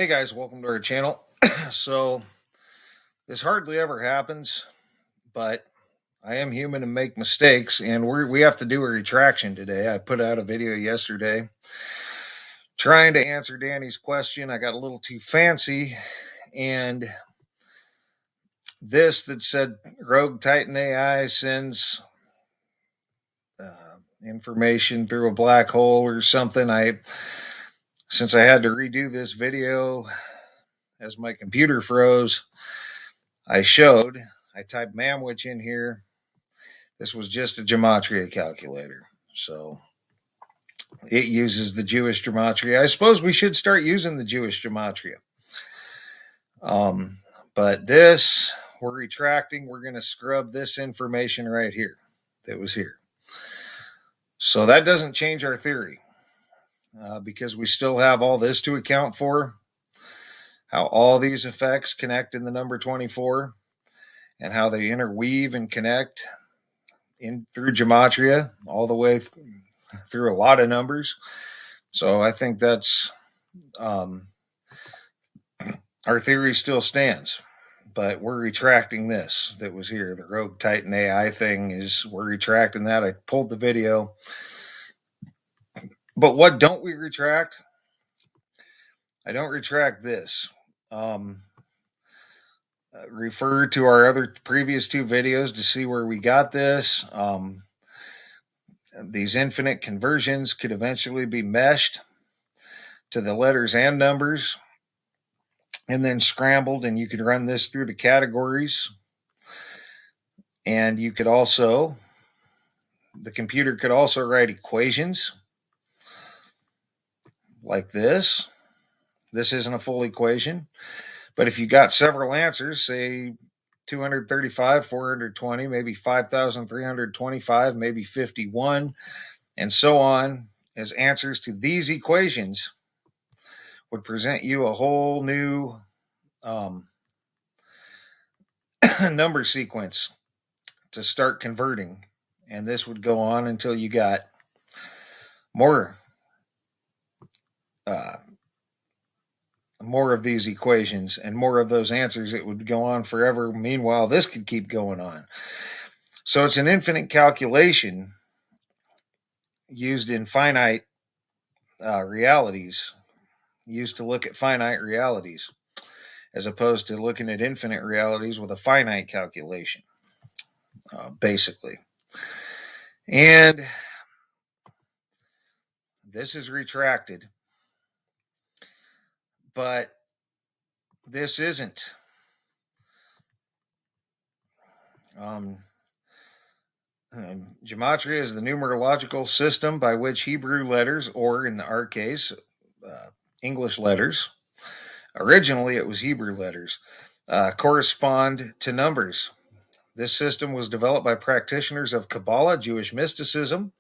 Hey guys, welcome to our channel. So, this hardly ever happens, but I am human and make mistakes, and we have to do a retraction today. I put out a video yesterday trying to answer Danny's question. I got a little too fancy, and this that said Rogue Titan AI sends information through a black hole or something. Since I had to redo this video as my computer froze, I typed Manwich in here. This was just a gematria calculator. So it uses the Jewish gematria. I suppose we should start using the Jewish gematria. But this, we're retracting. We're going to scrub this information right here that was here. So that doesn't change our theory because we still have all this to account for, how all these effects connect in the number 24 and how they interweave and connect in through gematria all the way through a lot of numbers. So I think that's our theory still stands, but we're retracting this that was here. The Rogue Titan AI thing we're retracting that. I pulled the video. But what don't we retract? I don't retract this. Refer to our other previous two videos to see where we got this. These infinite conversions could eventually be meshed to the letters and numbers and then scrambled, and you could run this through the categories. And you could also, the computer could also write equations like this. This isn't a full equation, but if you got several answers, say 235, 420, maybe 5,325, maybe 51, and so on, as answers to these equations, would present you a whole new number sequence to start converting. And this would go on until you got more of these equations and more of those answers. It would go on forever. Meanwhile, this could keep going on. So it's an infinite calculation used in finite realities, used to look at finite realities, as opposed to looking at infinite realities with a finite calculation, basically. And this is retracted, but this isn't. Gematria is the numerological system by which Hebrew letters, or in our case, English letters, originally it was Hebrew letters, correspond to numbers. This system was developed by practitioners of Kabbalah, Jewish mysticism,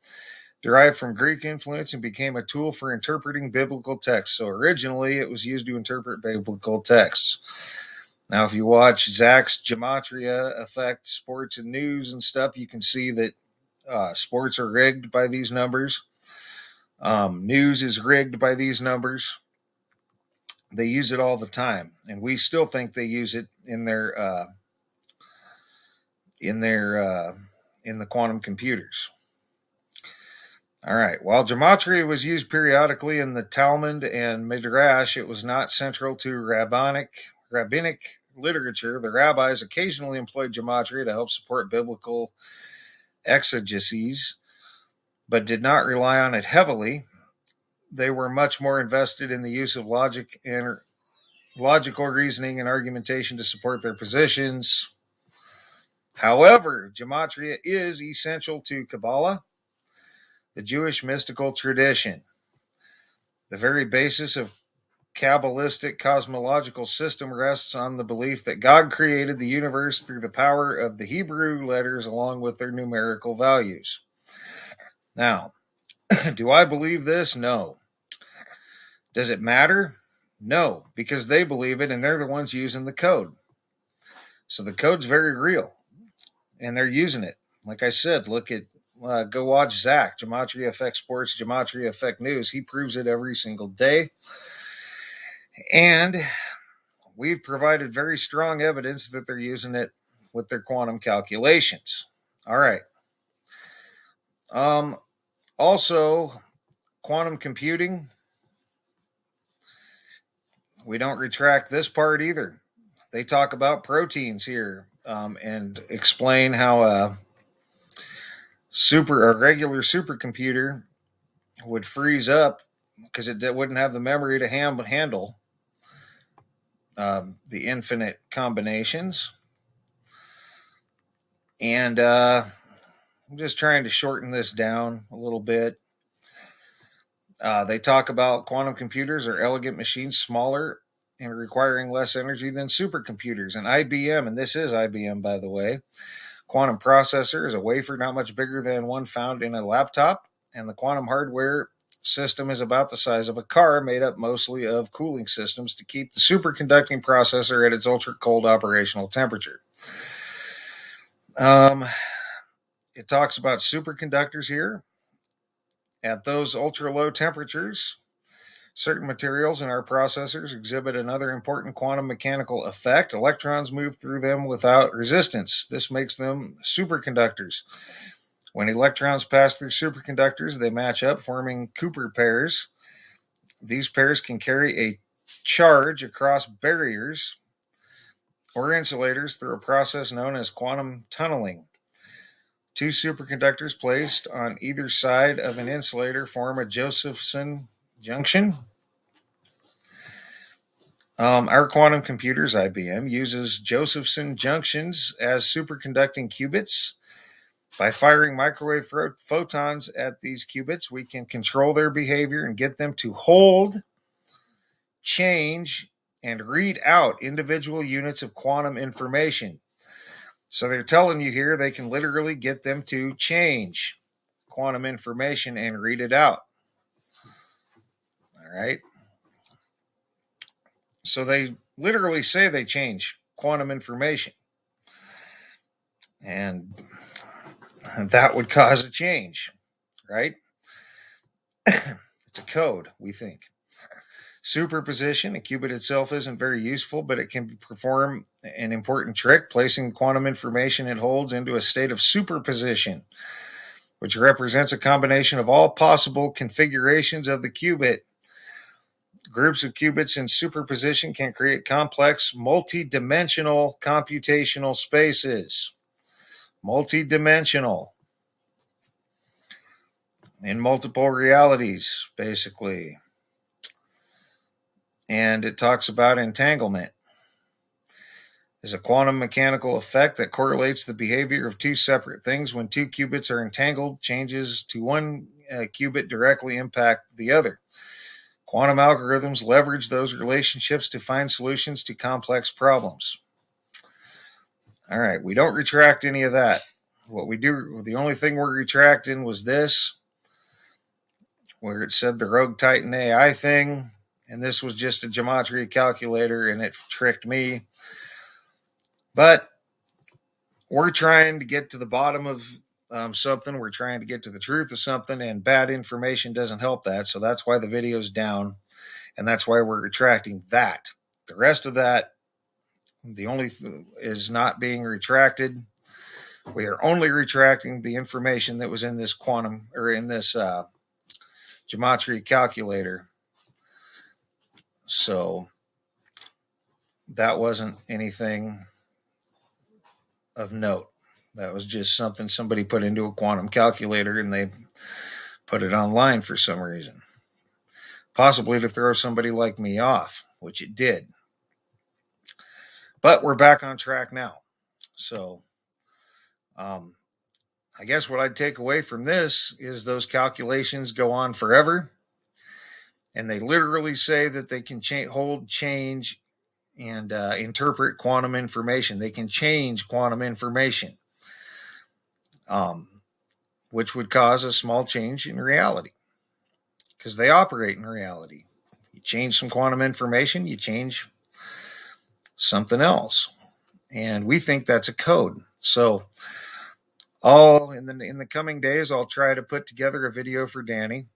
derived from Greek influence, and became a tool for interpreting biblical texts. So originally it was used to interpret biblical texts. Now, if you watch Zach's Gematria Affect Sports and News and stuff, you can see that sports are rigged by these numbers. News is rigged by these numbers. They use it all the time, and we still think they use it in the quantum computers. All right. While gematria was used periodically in the Talmud and Midrash, it was not central to rabbinic literature. The rabbis occasionally employed gematria to help support biblical exegeses, but did not rely on it heavily. They were much more invested in the use of logic and logical reasoning and argumentation to support their positions. However, gematria is essential to Kabbalah, the Jewish mystical tradition. The very basis of Kabbalistic cosmological system rests on the belief that God created the universe through the power of the Hebrew letters along with their numerical values. Now, do I believe this? No. Does it matter? No, because they believe it and they're the ones using the code. So the code's very real and they're using it. Like I said, go watch Zach, Gematria Affect Sports, Gematria Affect News. He proves it every single day. And we've provided very strong evidence that they're using it with their quantum calculations. All right. Also, quantum computing, we don't retract this part either. They talk about proteins here and explain how a regular supercomputer would freeze up because it wouldn't have the memory to handle the infinite combinations. And I'm just trying to shorten this down a little bit. They talk about quantum computers are elegant machines, smaller and requiring less energy than supercomputers. And IBM, and this is IBM, by the way, quantum processor is a wafer not much bigger than one found in a laptop. And the quantum hardware system is about the size of a car, made up mostly of cooling systems to keep the superconducting processor at its ultra cold operational temperature. It talks about superconductors here. At those ultra low temperatures, certain materials in our processors exhibit another important quantum mechanical effect. Electrons move through them without resistance. This makes them superconductors. When electrons pass through superconductors, they match up, forming Cooper pairs. These pairs can carry a charge across barriers or insulators through a process known as quantum tunneling. Two superconductors placed on either side of an insulator form a Josephson junction. Our quantum computers, IBM, uses Josephson junctions as superconducting qubits. By firing microwave photons at these qubits, we can control their behavior and get them to hold, change, and read out individual units of quantum information. So they're telling you here they can literally get them to change quantum information and read it out. All right. So they literally say they change quantum information. And that would cause a change, right? It's a code, we think. Superposition, a qubit itself isn't very useful, but it can perform an important trick, placing quantum information it holds into a state of superposition, which represents a combination of all possible configurations of the qubit. Groups of qubits in superposition can create complex, multi-dimensional computational spaces. Multi-dimensional. In multiple realities, basically. And it talks about entanglement. Is a quantum mechanical effect that correlates the behavior of two separate things. When two qubits are entangled, changes to one qubit directly impact the other. Quantum algorithms leverage those relationships to find solutions to complex problems. All right, we don't retract any of that. What we do, the only thing we're retracting was this, where it said the Rogue Titan AI thing, and this was just a gematria calculator, and it tricked me. But we're trying to get to the bottom of something. We're trying to get to the truth of something, and bad information doesn't help that. So that's why the video's down, and that's why we're retracting that. The rest of that, the only is not being retracted. We are only retracting the information that was in this quantum or in this gematria calculator. So that wasn't anything of note. That was just something somebody put into a quantum calculator and they put it online for some reason. Possibly to throw somebody like me off, which it did. But we're back on track now. So I guess what I'd take away from this is those calculations go on forever. And they literally say that they can hold, change, and interpret quantum information. They can change quantum information, which would cause a small change in reality because they operate in reality. You change some quantum information, you change something else. And we think that's a code. So in the coming days, I'll try to put together a video for Danny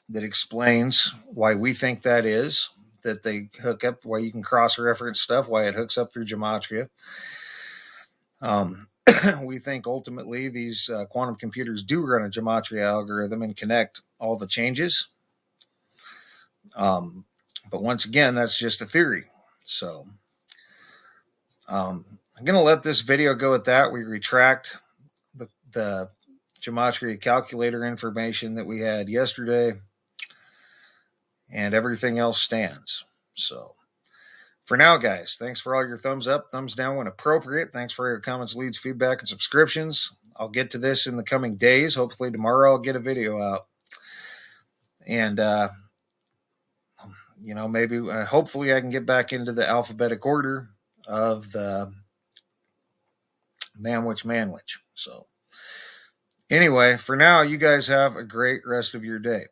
that explains why we think that is, that they hook up, why you can cross-reference stuff, why it hooks up through gematria. We think ultimately these quantum computers do run a gematria algorithm and connect all the changes. But once again, that's just a theory. So I'm going to let this video go at that. We retract the gematria calculator information that we had yesterday, and everything else stands. So for now, guys, thanks for all your thumbs up, thumbs down when appropriate. Thanks for your comments, leads, feedback, and subscriptions. I'll get to this in the coming days. Hopefully tomorrow I'll get a video out. And, maybe, hopefully I can get back into the alphabetic order of the manwich. So anyway, for now, you guys have a great rest of your day.